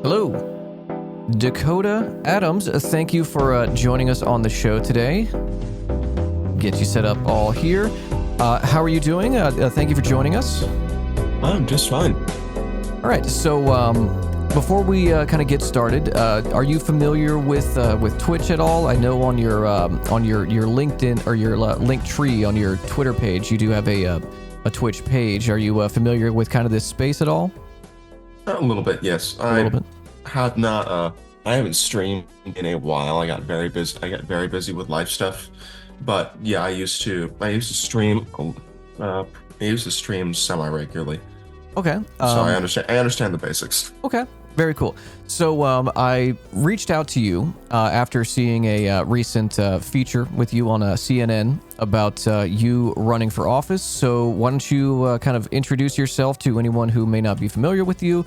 Hello, Dakota Adams. Thank you for joining us on the show today. Get you set up all here. How are you doing? Thank you for joining us. I'm just fine. All right. So before we kind of get started, are you familiar with Twitch at all? I know on your LinkedIn or your link tree on your Twitter page, you do have a Twitch page. Are you familiar with kind of this space at all? A little bit, yes. A little bit. Have not. I haven't streamed in a while. I got very busy with life stuff. But yeah, I used to stream. I used to stream semi-regularly. Okay. So I understand the basics. Okay. Very cool. So I reached out to you after seeing a recent feature with you on CNN about you running for office. So why don't you kind of introduce yourself to anyone who may not be familiar with you,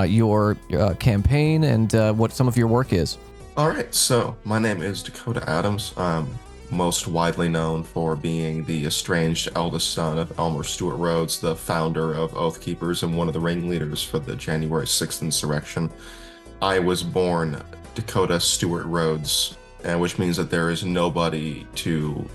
your campaign, and what some of your work is. All right. So my name is Dakota Adams. I'm most widely known for being the estranged eldest son of Stewart Rhodes, the founder of Oathkeepers and one of the ringleaders for the January 6th insurrection. I was born Dakota Stewart Rhodes, which means that there is nobody to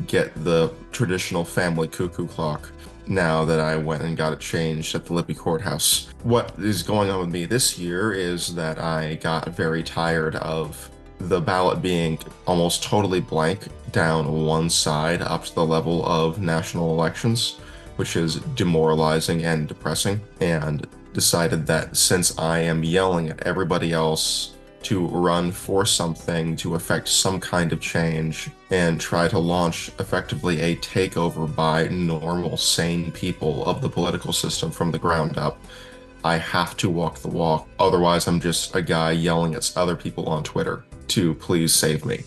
get the traditional family cuckoo clock now that I went and got it changed at the Libby Courthouse. What is going on with me this year is that I got very tired of the ballot being almost totally blank down one side up to the level of national elections, which is demoralizing and depressing, and decided that since I am yelling at everybody else to run for something to affect some kind of change and try to launch effectively a takeover by normal, sane people of the political system from the ground up, I have to walk the walk. Otherwise, I'm just a guy yelling at other people on Twitter to please save me.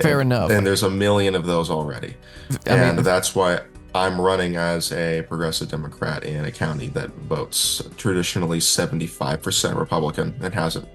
Fair enough. And there's a million of those already. That's why I'm running as a progressive Democrat in a county that votes traditionally 75% Republican and hasn't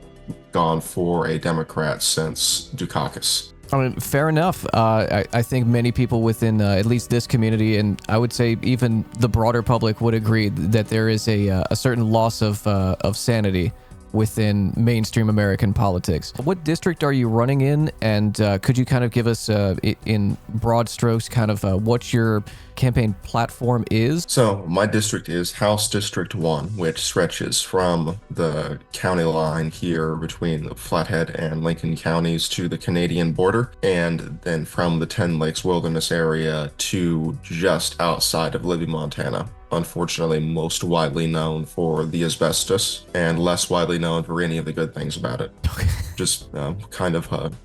gone for a Democrat since Dukakis. I mean, fair enough. I think many people within at least this community, and I would say even the broader public, would agree that there is a certain loss of sanity within mainstream American politics. What district are you running in? And could you kind of give us, in broad strokes, kind of what your campaign platform is? So my district is House District 1, which stretches from the county line here between Flathead and Lincoln counties to the Canadian border, and then from the Ten Lakes Wilderness area to just outside of Libby, Montana. Unfortunately, most widely known for the asbestos and less widely known for any of the good things about it. Just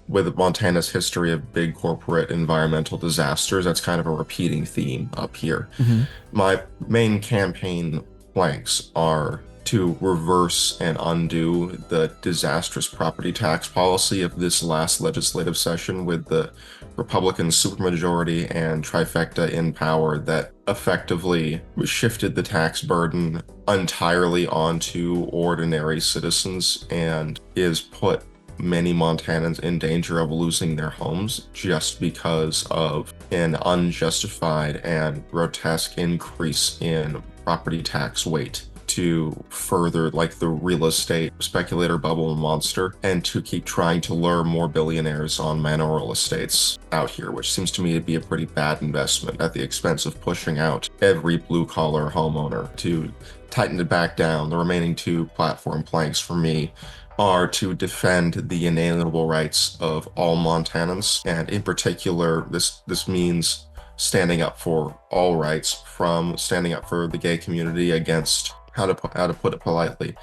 with Montana's history of big corporate environmental disasters, that's kind of a repeating theme up here. Mm-hmm. My main campaign planks are to reverse and undo the disastrous property tax policy of this last legislative session with the Republican supermajority and trifecta in power that effectively shifted the tax burden entirely onto ordinary citizens and is put many Montanans in danger of losing their homes just because of an unjustified and grotesque increase in property tax weight to further the real estate speculator bubble monster and to keep trying to lure more billionaires on mayoral estates out here, which seems to me to be a pretty bad investment at the expense of pushing out every blue-collar homeowner. To tighten it back down, the remaining two platform planks for me are to defend the inalienable rights of all Montanans, and in particular, this means standing up for all rights, from standing up for the gay community against how to put it politely,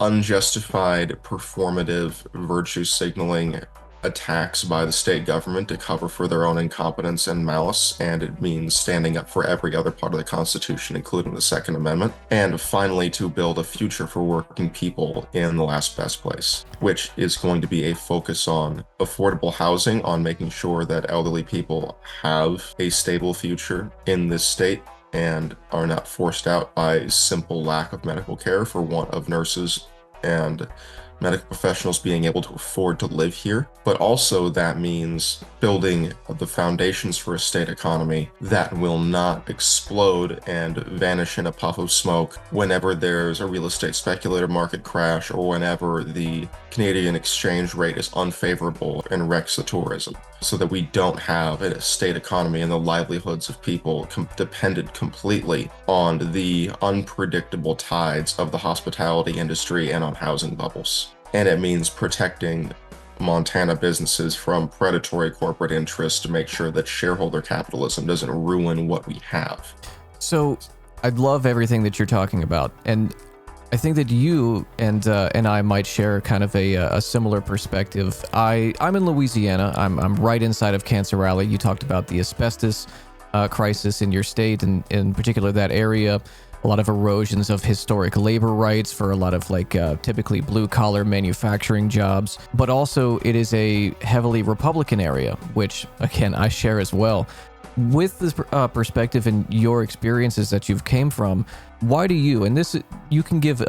unjustified performative virtue signaling attacks by the state government to cover for their own incompetence and malice, and it means standing up for every other part of the Constitution, including the Second Amendment, and finally to build a future for working people in the last best place, which is going to be a focus on affordable housing, on making sure that elderly people have a stable future in this state and are not forced out by simple lack of medical care for want of nurses and medical professionals being able to afford to live here, but also that means building the foundations for a state economy that will not explode and vanish in a puff of smoke whenever there's a real estate speculator market crash or whenever the Canadian exchange rate is unfavorable and wrecks the tourism, so that we don't have a state economy and the livelihoods of people dependent completely on the unpredictable tides of the hospitality industry and on housing bubbles. And it means protecting Montana businesses from predatory corporate interests to make sure that shareholder capitalism doesn't ruin what we have. So I love everything that you're talking about, and I think that you and I might share kind of a similar perspective. I'm in Louisiana. I'm right inside of Cancer Alley. You talked about the asbestos crisis in your state, and in particular that area. A lot of erosions of historic labor rights for a lot of typically blue collar manufacturing jobs. But also it is a heavily Republican area, which again I share as well. With this perspective and your experiences that you've came from, why do you, and this, you can give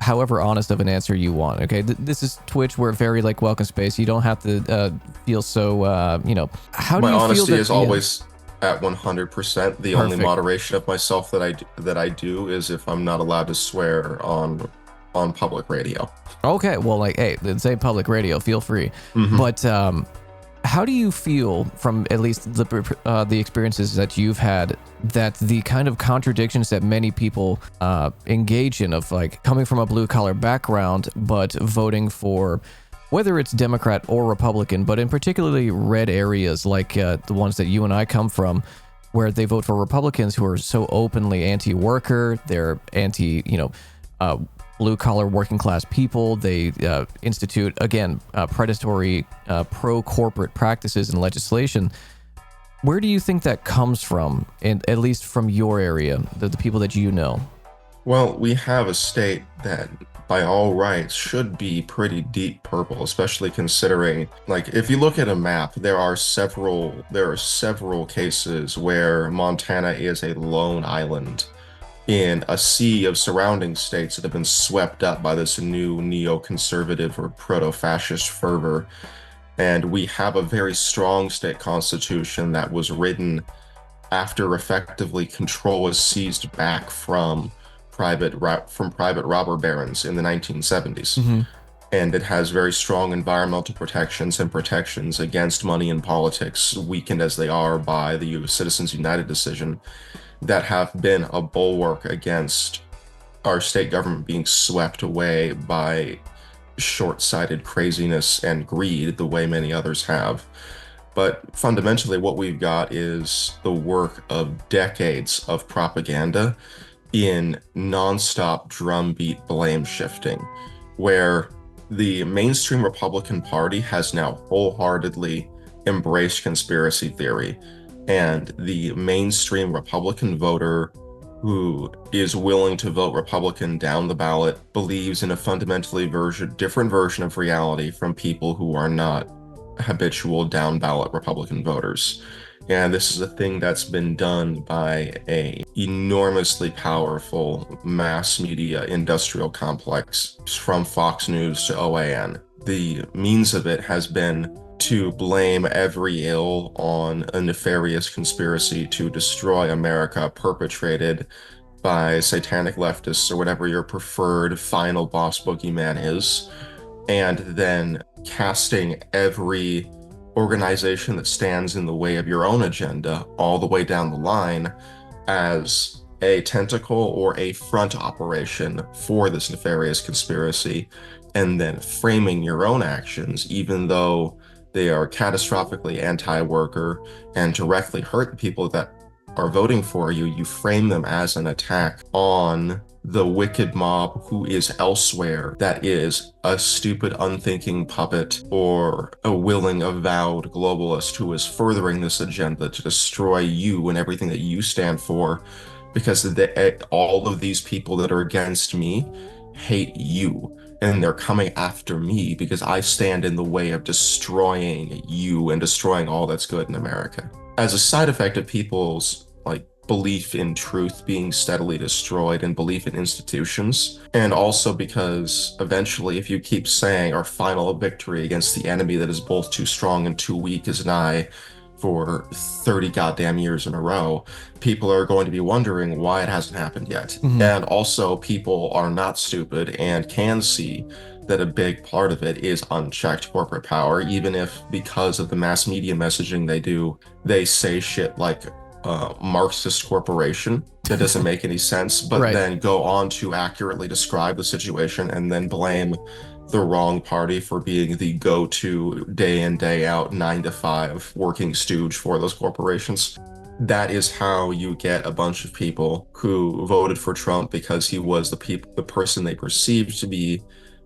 however honest of an answer you want, okay? This is Twitch, we're very welcome space. You don't have to feel so, how do you feel that— My honesty is always at 100%. The only moderation of myself that I do is if I'm not allowed to swear on public radio. Okay, well, hey, say public radio, feel free. Mm-hmm. But how do you feel from at least the experiences that you've had, that the kind of contradictions that many people engage in of coming from a blue collar background but voting for, whether it's Democrat or Republican, but in particularly red areas like the ones that you and I come from, where they vote for Republicans who are so openly anti-worker, they're anti, blue-collar working-class people. They institute, again, predatory pro-corporate practices and legislation. Where do you think that comes from, and at least from your area, the people that you know? Well, we have a state that, by all rights, should be pretty deep purple, especially considering, if you look at a map, there are several cases where Montana is a lone island in a sea of surrounding states that have been swept up by this new neoconservative or proto-fascist fervor. And we have a very strong state constitution that was written after effectively control was seized back from private robber barons in the 1970s. Mm-hmm. And it has very strong environmental protections and protections against money in politics, weakened as they are by the Citizens United decision, that have been a bulwark against our state government being swept away by short-sighted craziness and greed the way many others have. But fundamentally, what we've got is the work of decades of propaganda in nonstop drumbeat blame shifting, where the mainstream Republican Party has now wholeheartedly embraced conspiracy theory. And the mainstream Republican voter who is willing to vote Republican down the ballot believes in a fundamentally different version of reality from people who are not habitual down ballot Republican voters. And this is a thing that's been done by a enormously powerful mass media industrial complex, from Fox News to OAN. The means of it has been to blame every ill on a nefarious conspiracy to destroy America perpetrated by satanic leftists or whatever your preferred final boss boogeyman is, and then casting every organization that stands in the way of your own agenda all the way down the line as a tentacle or a front operation for this nefarious conspiracy, and then framing your own actions, even though they are catastrophically anti-worker and directly hurt the people that are voting for you, you frame them as an attack on the wicked mob who is elsewhere, that is a stupid, unthinking puppet or a willing, avowed globalist who is furthering this agenda to destroy you and everything that you stand for, because all of these people that are against me hate you. And they're coming after me because I stand in the way of destroying you and destroying all that's good in America. As a side effect of people's belief in truth being steadily destroyed and belief in institutions. And also because eventually, if you keep saying our final victory against the enemy that is both too strong and too weak is nigh for 30 goddamn years in a row, people are going to be wondering why it hasn't happened yet. And also, people are not stupid and can see that a big part of it is unchecked corporate power, even if because of the mass media messaging they do, they say shit like Marxist corporation that doesn't make any sense, but Right. then go on to accurately describe the situation and then blame the wrong party for being the go-to day in, day out, 9 to 5 working stooge for those corporations. That is how you get a bunch of people who voted for Trump because he was the person they perceived to be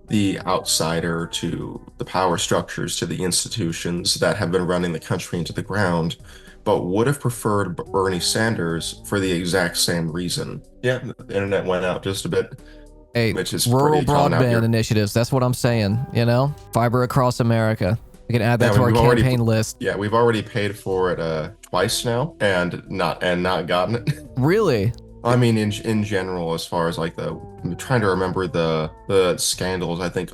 the outsider to the power structures, to the institutions that have been running the country into the ground, but would have preferred Bernie Sanders for the exact same reason. Yeah, the internet went out just a bit. Hey, Which is rural pretty common out broadband here. initiatives. That's what I'm saying. You know, fiber across America. We can add that to our we've already- campaign list. Yeah, we've already paid for it twice now and not gotten it. Really? I mean, in general, as far as like I'm trying to remember the scandals. I think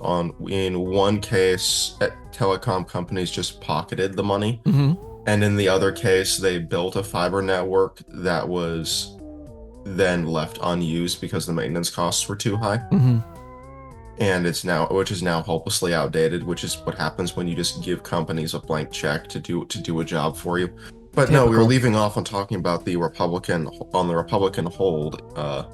in one case, telecom companies just pocketed the money, and in the other case, they built a fiber network that was then left unused because the maintenance costs were too high. And which is now hopelessly outdated, which is what happens when you just give companies a blank check to do a job for you. But no, we were Typical. leaving off on talking about the Republican hold,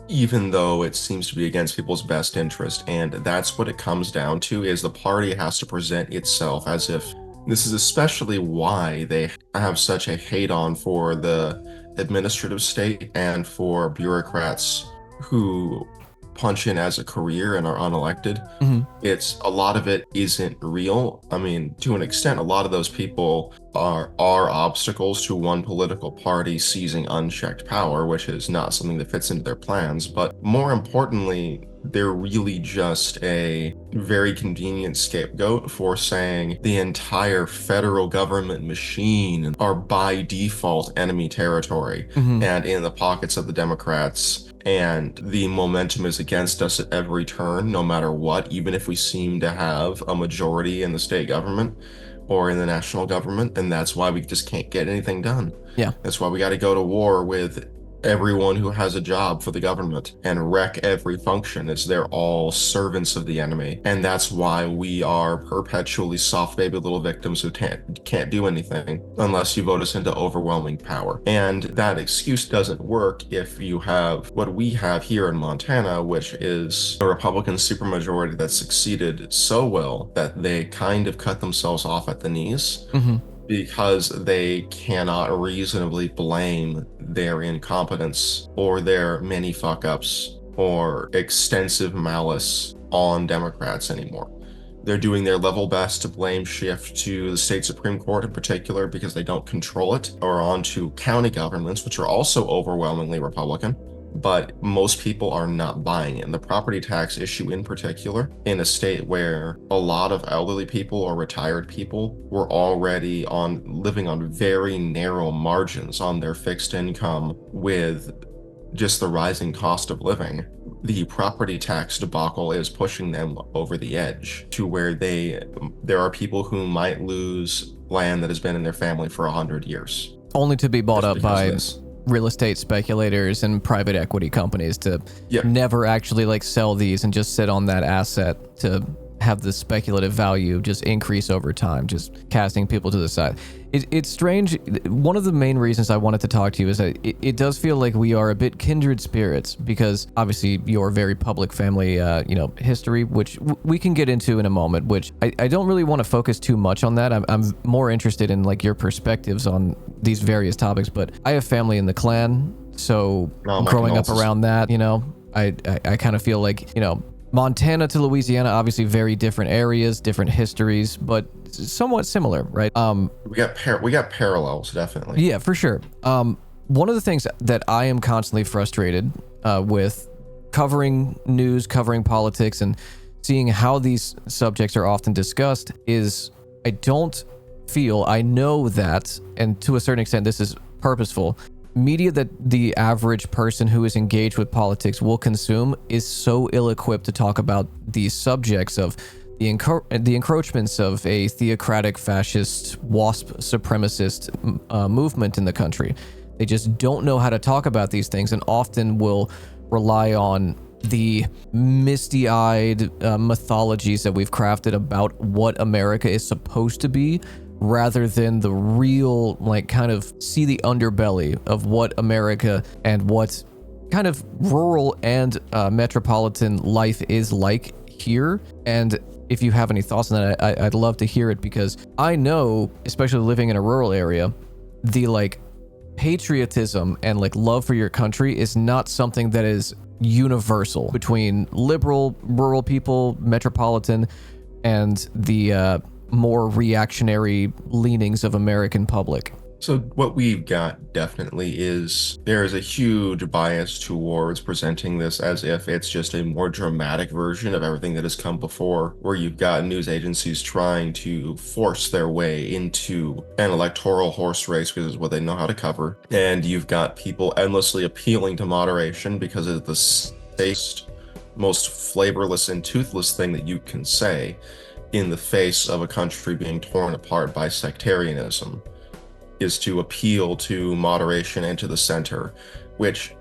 even though it seems to be against people's best interest. And that's what it comes down to, is the party has to present itself as if this is especially why they have such a hate on for the administrative state and for bureaucrats who punch in as a career and are unelected. It's a lot of it isn't real. I mean, to an extent, a lot of those people are obstacles to one political party seizing unchecked power, which is not something that fits into their plans. But more importantly, they're really just a very convenient scapegoat for saying the entire federal government machine are by default enemy territory and in the pockets of the Democrats. And the momentum is against us at every turn, no matter what, even if we seem to have a majority in the state government or in the national government. And that's why we just can't get anything done. Yeah. That's why we got to go to war with everyone who has a job for the government and wreck every function, as they're all servants of the enemy. And that's why we are perpetually soft baby little victims who can't do anything unless you vote us into overwhelming power. And that excuse doesn't work if you have what we have here in Montana, which is a Republican supermajority that succeeded so well that they kind of cut themselves off at the knees. Because they cannot reasonably blame their incompetence or their many fuck-ups or extensive malice on Democrats anymore. They're doing their level best to blame shift to the state Supreme Court in particular because they don't control it, or onto county governments, which are also overwhelmingly Republican. But most people are not buying it. And the property tax issue in particular, in a state where a lot of elderly people or retired people were already living on very narrow margins on their fixed income with just the rising cost of living, the property tax debacle is pushing them over the edge to where there are people who might lose land that has been in their family for 100 years. Only to be bought up by this. real estate speculators and private equity companies to never actually like sell these and just sit on that asset to have the speculative value just increase over time, just casting people to the side. It's strange. One of the main reasons I wanted to talk to you is that it does feel like we are a bit kindred spirits, because obviously your very public family, history, which we can get into in a moment, which I don't really want to focus too much on that. I'm more interested in like your perspectives on these various topics, but I have family in the Klan. So growing up around that, I kind of feel like, Montana to Louisiana, obviously very different areas, different histories, but somewhat similar, right? We got parallels, definitely. Yeah, for sure. One of the things that I am constantly frustrated with covering news, covering politics, and seeing how these subjects are often discussed is I know that, and to a certain extent this is purposeful, media that the average person who is engaged with politics will consume is so ill-equipped to talk about these subjects of the encroachments of a theocratic, fascist, WASP supremacist movement in the country. They just don't know how to talk about these things, and often will rely on the misty-eyed mythologies that we've crafted about what America is supposed to be, rather than the real, like, kind of see the underbelly of what America and what kind of rural and metropolitan life is like here. And if you have any thoughts on that, I'd love to hear it, because I know, especially living in a rural area, the like patriotism and like love for your country is not something that is universal between liberal rural people, metropolitan, and the more reactionary leanings of American public. So what we've got definitely is there is a huge bias towards presenting this as if it's just a more dramatic version of everything that has come before, where you've got news agencies trying to force their way into an electoral horse race because it's what they know how to cover. And you've got people endlessly appealing to moderation because it's the safest, most flavorless and toothless thing that you can say in the face of a country being torn apart by sectarianism, is to appeal to moderation and to the center, which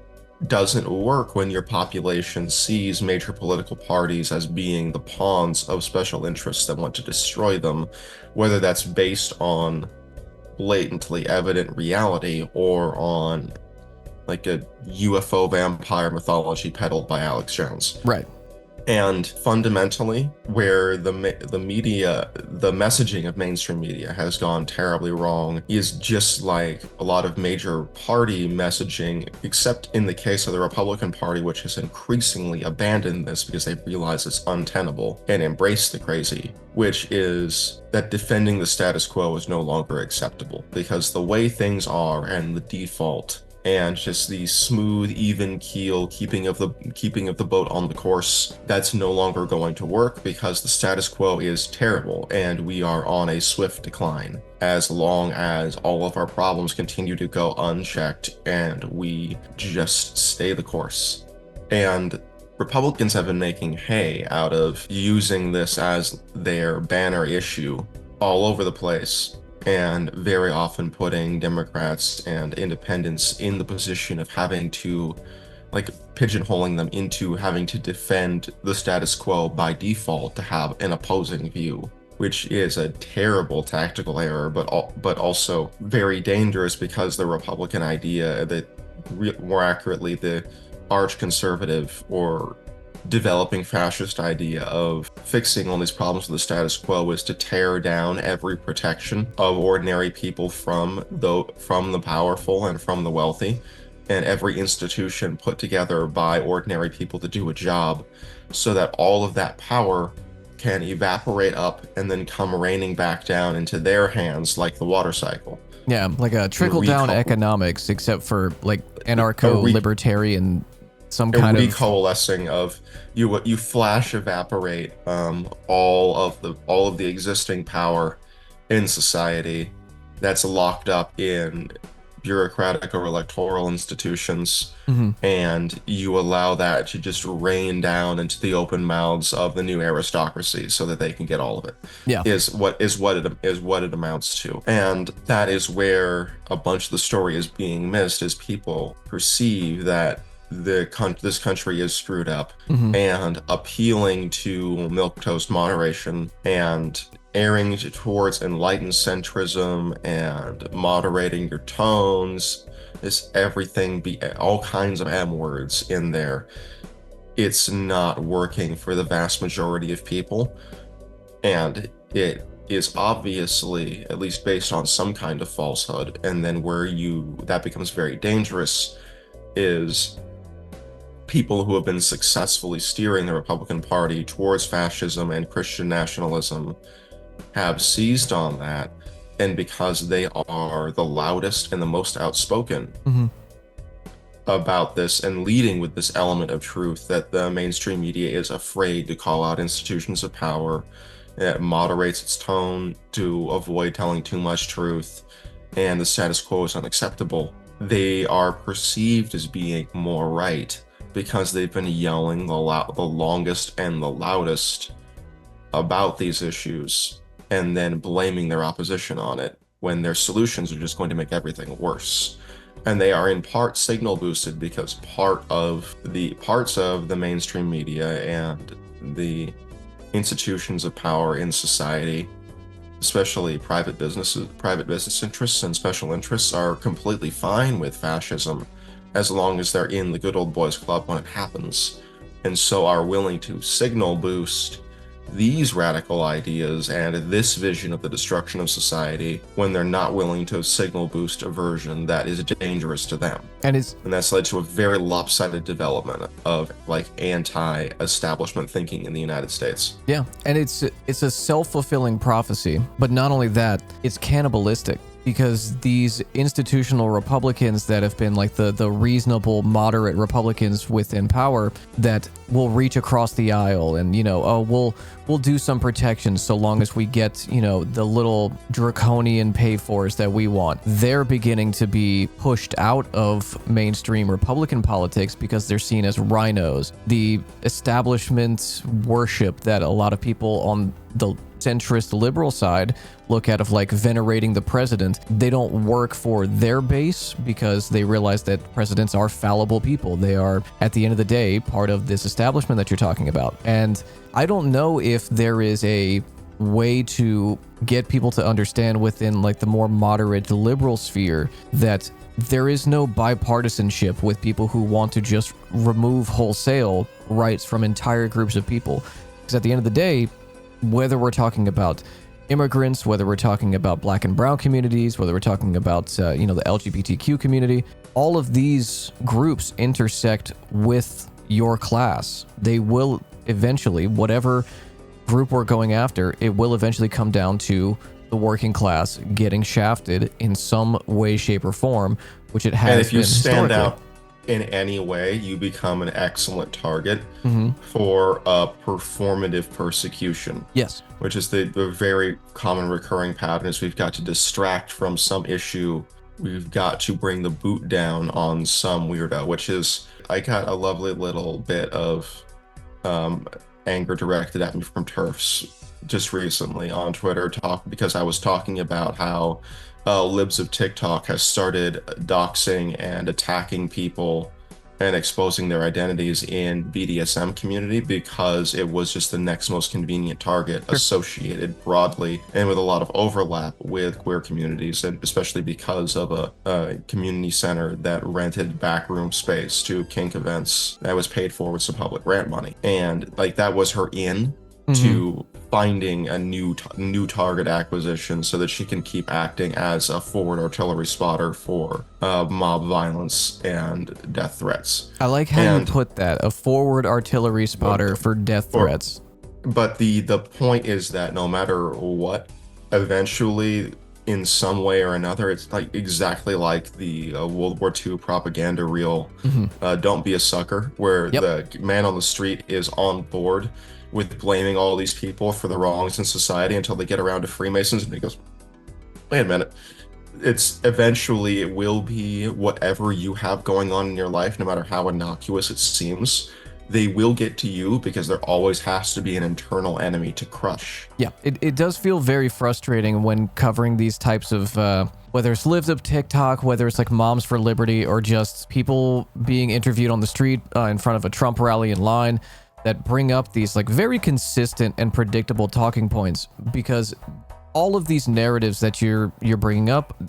doesn't work when your population sees major political parties as being the pawns of special interests that want to destroy them, whether that's based on blatantly evident reality or on like a UFO vampire mythology peddled by Alex Jones. Right. And fundamentally, where the media, the messaging of mainstream media has gone terribly wrong is just like a lot of major party messaging, except in the case of the Republican Party, which has increasingly abandoned this because they realize it's untenable and embrace the crazy, which is that defending the status quo is no longer acceptable, because the way things are and the default and just the smooth, even keel keeping of the boat on the course, that's no longer going to work, because the status quo is terrible and we are on a swift decline as long as all of our problems continue to go unchecked and we just stay the course. And Republicans have been making hay out of using this as their banner issue all over the place, and very often putting Democrats and independents in the position of having to, like, pigeonholing them into having to defend the status quo by default to have an opposing view, which is a terrible tactical error, but also very dangerous, because the Republican idea, that more accurately the arch-conservative or developing fascist idea of fixing all these problems with the status quo, is to tear down every protection of ordinary people from the powerful and from the wealthy, and every institution put together by ordinary people to do a job, so that all of that power can evaporate up and then come raining back down into their hands like the water cycle. Yeah, like a trickle-down economics, except for like anarcho-libertarian, some kind of recoalescing of you flash evaporate all of the existing power in society that's locked up in bureaucratic or electoral institutions, and you allow that to just rain down into the open mouths of the new aristocracy so that they can get all of it. Yeah, is what it amounts to. And that is where a bunch of the story is being missed, is people perceive that this country is screwed up, and appealing to milquetoast moderation and erring towards enlightened centrism and moderating your tones, is everything, be all kinds of M words in there. It's not working for the vast majority of people, and it is obviously at least based on some kind of falsehood. And then where that becomes very dangerous is people who have been successfully steering the Republican Party towards fascism and Christian nationalism have seized on that, and because they are the loudest and the most outspoken about this, and leading with this element of truth that the mainstream media is afraid to call out institutions of power, it moderates its tone to avoid telling too much truth, and the status quo is unacceptable. they are perceived as being more right because they've been yelling the longest and the loudest about these issues and then blaming their opposition on it when their solutions are just going to make everything worse. And they are in part signal boosted because parts of the mainstream media and the institutions of power in society, especially private business interests and special interests, are completely fine with fascism as long as they're in the good old boys club when it happens, and so are willing to signal boost these radical ideas and this vision of the destruction of society when they're not willing to signal boost a version that is dangerous to them. And that's led to a very lopsided development of like anti-establishment thinking in the United States. Yeah, and it's a self-fulfilling prophecy, but not only that, it's cannibalistic. Because these institutional Republicans that have been like the reasonable, moderate Republicans within power that will reach across the aisle and, we'll do some protections so long as we get, the little draconian pay-fors that we want. They're beginning to be pushed out of mainstream Republican politics because they're seen as rhinos. The establishment worship that a lot of people on the centrist liberal side look at of like venerating the president, they don't work for their base because they realize that presidents are fallible people. They are, at the end of the day, part of this establishment that you're talking about. And I don't know if there is a way to get people to understand within like the more moderate liberal sphere that there is no bipartisanship with people who want to just remove wholesale rights from entire groups of people. Because at the end of the day, whether we're talking about immigrants, whether we're talking about black and brown communities, whether we're talking about, the LGBTQ community, all of these groups intersect with your class. They will eventually, whatever group we're going after, it will eventually come down to the working class getting shafted in some way, shape, or form, which it has been. And if you stand out in any way, you become an excellent target for a performative persecution. Yes. Which is the very common recurring pattern is we've got to distract from some issue. We've got to bring the boot down on some weirdo, which is, I got a lovely little bit of anger directed at me from TERFs just recently on Twitter because I was talking about how libs of TikTok has started doxing and attacking people and exposing their identities in BDSM community because it was just the next most convenient target associated broadly and with a lot of overlap with queer communities, and especially because of a community center that rented backroom space to kink events that was paid for with some public grant money. And like that was her in to finding a new target acquisition so that she can keep acting as a forward artillery spotter for mob violence and death threats. I like how you put that, a forward artillery spotter for death threats. But the point is that no matter what, eventually in some way or another, it's like exactly like the World War II propaganda reel, Don't Be a Sucker, where the man on the street is on board with blaming all these people for the wrongs in society until they get around to Freemasons, and he goes, wait a minute. It's eventually, it will be whatever you have going on in your life, no matter how innocuous it seems. They will get to you because there always has to be an internal enemy to crush. Yeah, it does feel very frustrating when covering these types of, whether it's Lives Up TikTok, whether it's like Moms for Liberty, or just people being interviewed on the street in front of a Trump rally in line, that bring up these like very consistent and predictable talking points, because all of these narratives that you're bringing up,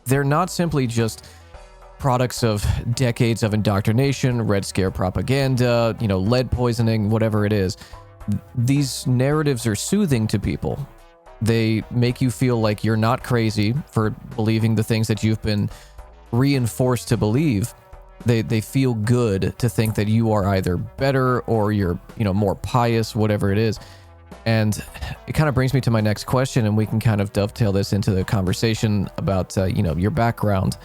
they're not simply just products of decades of indoctrination, Red Scare propaganda, lead poisoning, whatever it is. These narratives are soothing to people. They make you feel like you're not crazy for believing the things that you've been reinforced to believe. They feel good to think that you are either better or you're, more pious, whatever it is. And it kind of brings me to my next question, and we can kind of dovetail this into the conversation about, your background.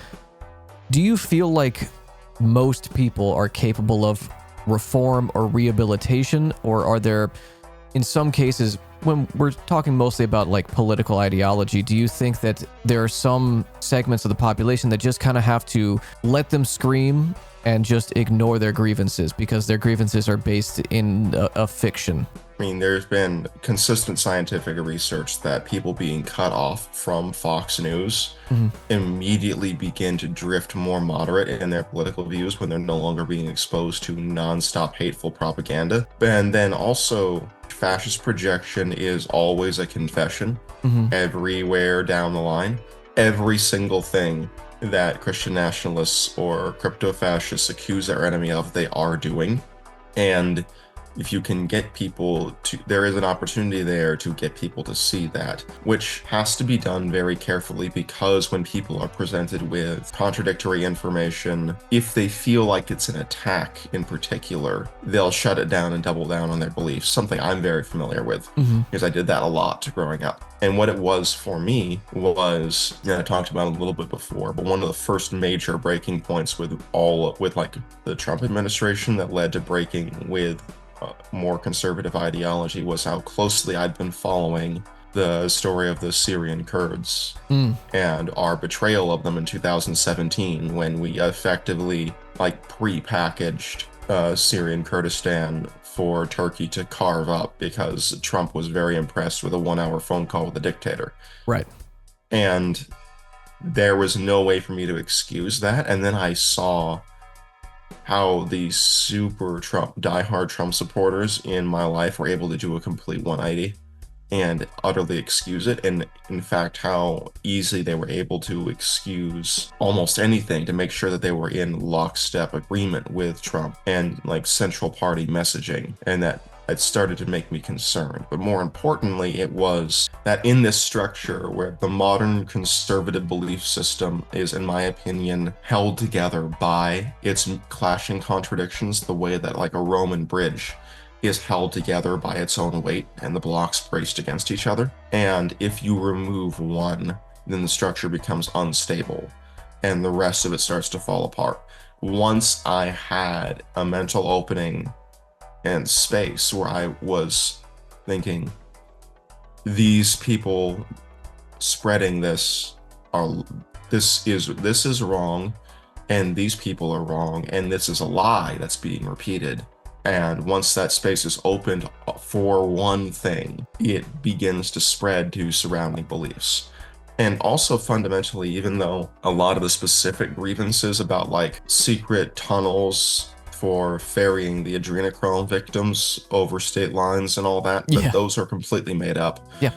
Do you feel like most people are capable of reform or rehabilitation, or are there, in some cases, when we're talking mostly about like political ideology, do you think that there are some segments of the population that just kind of have to let them scream and just ignore their grievances because their grievances are based in a fiction? I mean, there's been consistent scientific research that people being cut off from Fox News immediately begin to drift more moderate in their political views when they're no longer being exposed to nonstop hateful propaganda. And then also, fascist projection is always a confession everywhere down the line. Every single thing that Christian nationalists or crypto-fascists accuse their enemy of, they are doing. And if you can get people to, there is an opportunity there to get people to see that, which has to be done very carefully, because when people are presented with contradictory information, if they feel like it's an attack in particular, they'll shut it down and double down on their beliefs, something I'm very familiar with because I did that a lot growing up. And what it was for me was, I talked about it a little bit before, but one of the first major breaking points with like the Trump administration that led to breaking with more conservative ideology was how closely I'd been following the story of the Syrian Kurds and our betrayal of them in 2017, when we effectively like pre-packaged Syrian Kurdistan for Turkey to carve up because Trump was very impressed with a 1-hour phone call with the dictator. Right. And there was no way for me to excuse that. And then I saw how the super diehard Trump supporters in my life were able to do a complete 180 and utterly excuse it. And in fact, how easily they were able to excuse almost anything to make sure that they were in lockstep agreement with Trump and like central party messaging. And that it started to make me concerned. But more importantly, it was that in this structure where the modern conservative belief system is, in my opinion, held together by its clashing contradictions, the way that like a Roman bridge is held together by its own weight and the blocks braced against each other. And if you remove one, then the structure becomes unstable and the rest of it starts to fall apart. Once I had a mental opening and space where I was thinking, these people spreading this is wrong, and these people are wrong, and this is a lie that's being repeated. And once that space is opened for one thing, it begins to spread to surrounding beliefs. And also fundamentally, even though a lot of the specific grievances about like secret tunnels for ferrying the adrenochrome victims over state lines and all that, but those are completely made up. Yeah.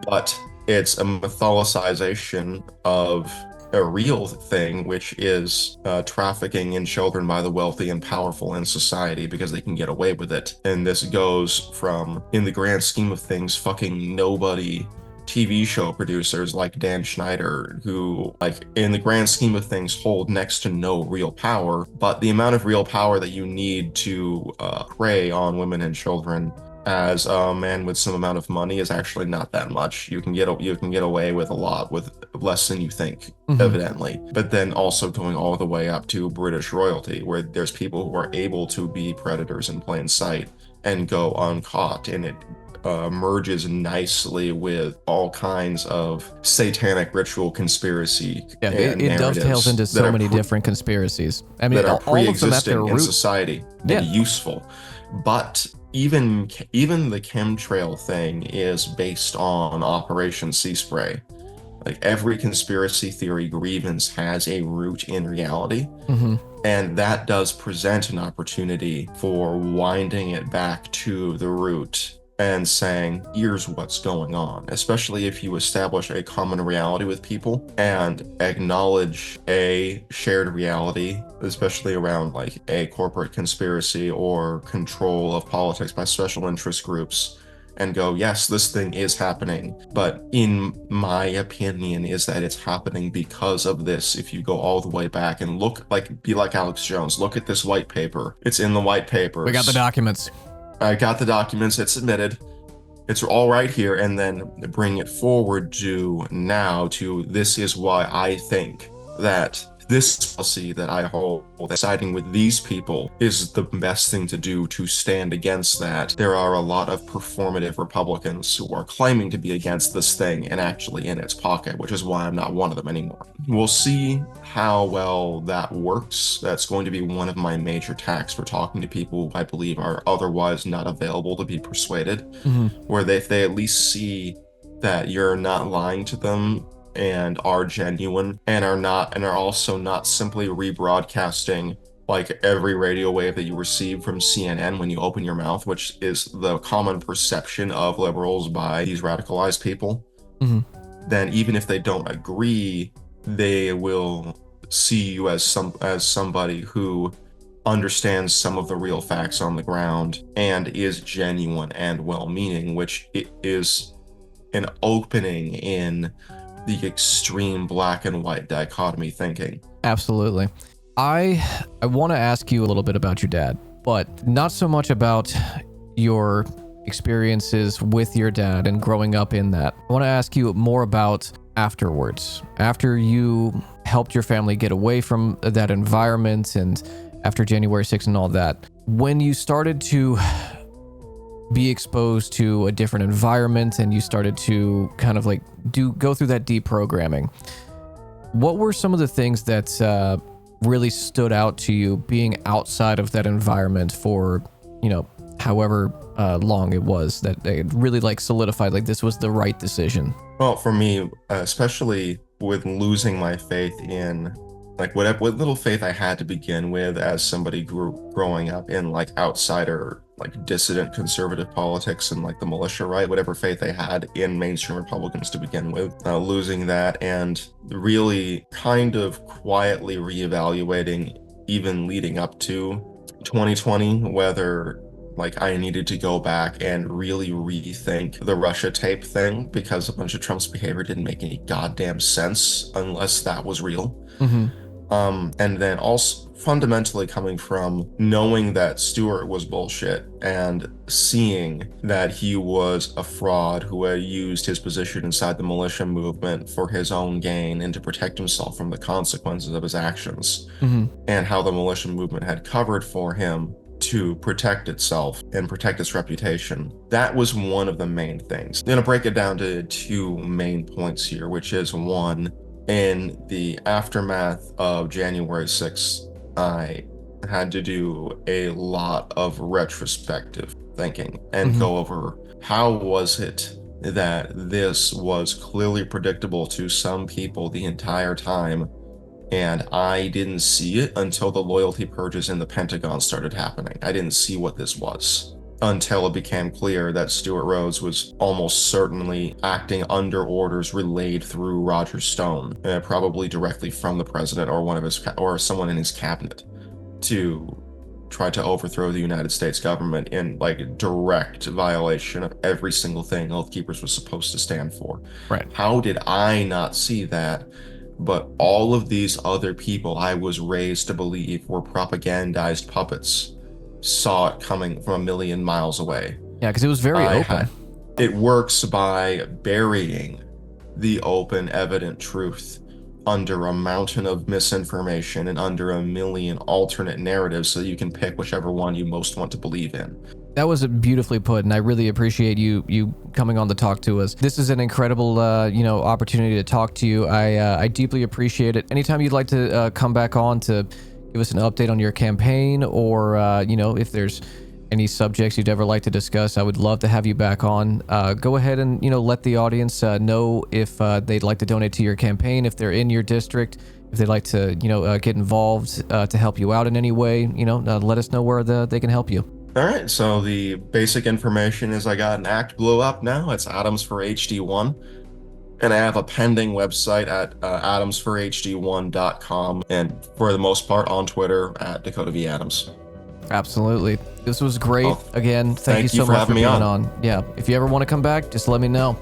But it's a mytholicization of a real thing, which is trafficking in children by the wealthy and powerful in society because they can get away with it. And this goes from, in the grand scheme of things, fucking nobody TV show producers like Dan Schneider, who, like, in the grand scheme of things, hold next to no real power, but the amount of real power that you need to prey on women and children as a man with some amount of money is actually not that much. You can get away with a lot with less than you think, evidently. But then also going all the way up to British royalty, where there's people who are able to be predators in plain sight and go uncaught, and it merges nicely with all kinds of satanic ritual conspiracy. Yeah, it dovetails into so many different conspiracies. I mean, that are all of them at their in root. society and useful. But even the chemtrail thing is based on Operation Sea Spray. Like, every conspiracy theory grievance has a root in reality. And that does present an opportunity for winding it back to the root and saying, here's what's going on, especially if you establish a common reality with people and acknowledge a shared reality, especially around like a corporate conspiracy or control of politics by special interest groups, and go, yes, this thing is happening, but in my opinion is that it's happening because of this. If you go all the way back and be like Alex Jones, look at this white paper. It's in the white paper. We got the documents. I got the documents, it's submitted, it's all right here, and then bring it forward to now to, this is why I think that this policy that I hold, that siding with these people is the best thing to do to stand against that. There are a lot of performative Republicans who are claiming to be against this thing and actually in its pocket, which is why I'm not one of them anymore. We'll see how well that works. That's going to be one of my major tacks for talking to people who I believe are otherwise not available to be persuaded, where if they at least see that you're not lying to them and are genuine and are also not simply rebroadcasting like every radio wave that you receive from CNN when you open your mouth, which is the common perception of liberals by these radicalized people. Then even if they don't agree, they will see you as somebody who understands some of the real facts on the ground and is genuine and well-meaning, which is an opening in the extreme black and white dichotomy thinking. Absolutely. I want to ask you a little bit about your dad, but not so much about your experiences with your dad and growing up in that. I want to ask you more about afterwards, after you helped your family get away from that environment and after January 6th and all that. When you started to be exposed to a different environment and you started to kind of like go through that deprogramming, what were some of the things that really stood out to you being outside of that environment for, however long it was, that it really like solidified like this was the right decision? Well, for me, especially with losing my faith in like what little faith I had to begin with as somebody growing up in like outsider, like dissident conservative politics and like the militia, right? Whatever faith I had in mainstream Republicans to begin with, losing that and really kind of quietly reevaluating, even leading up to 2020, whether like I needed to go back and really rethink the Russia tape thing, because a bunch of Trump's behavior didn't make any goddamn sense unless that was real. And then also fundamentally coming from knowing that Stewart was bullshit and seeing that he was a fraud who had used his position inside the militia movement for his own gain and to protect himself from the consequences of his actions, and how the militia movement had covered for him to protect itself and protect its reputation. That was one of the main things. I'm going to break it down to two main points here, which is one, in the aftermath of January 6th, I had to do a lot of retrospective thinking and go over how was it that this was clearly predictable to some people the entire time, and I didn't see it until the loyalty purges in the Pentagon started happening. I didn't see what this was until it became clear that Stewart Rhodes was almost certainly acting under orders relayed through Roger Stone, probably directly from the president or someone in his cabinet, to try to overthrow the United States government in like direct violation of every single thing Oathkeepers was supposed to stand for. Right. How did I not see that? But all of these other people I was raised to believe were propagandized puppets saw it coming from a million miles away. Yeah, because it was very open. It works by burying the open, evident truth under a mountain of misinformation and under a million alternate narratives so you can pick whichever one you most want to believe in. That was beautifully put, and I really appreciate you coming on to talk to us. This is an incredible, opportunity to talk to you. I deeply appreciate it. Anytime you'd like to come back on to give us an update on your campaign, or if there's any subjects you'd ever like to discuss, I would love to have you back on. Go ahead and let the audience know if they'd like to donate to your campaign, if they're in your district, if they'd like to get involved to help you out in any way. Let us know where they can help you. All right, so the basic information is I got an act blew up now. It's Adams for HD1. And I have a pending website at adamsforhd1.com, and for the most part on Twitter at Dakota V. Adams. Absolutely. This was great. Well, Again, thank you so much for having me being on. Yeah, if you ever want to come back, just let me know.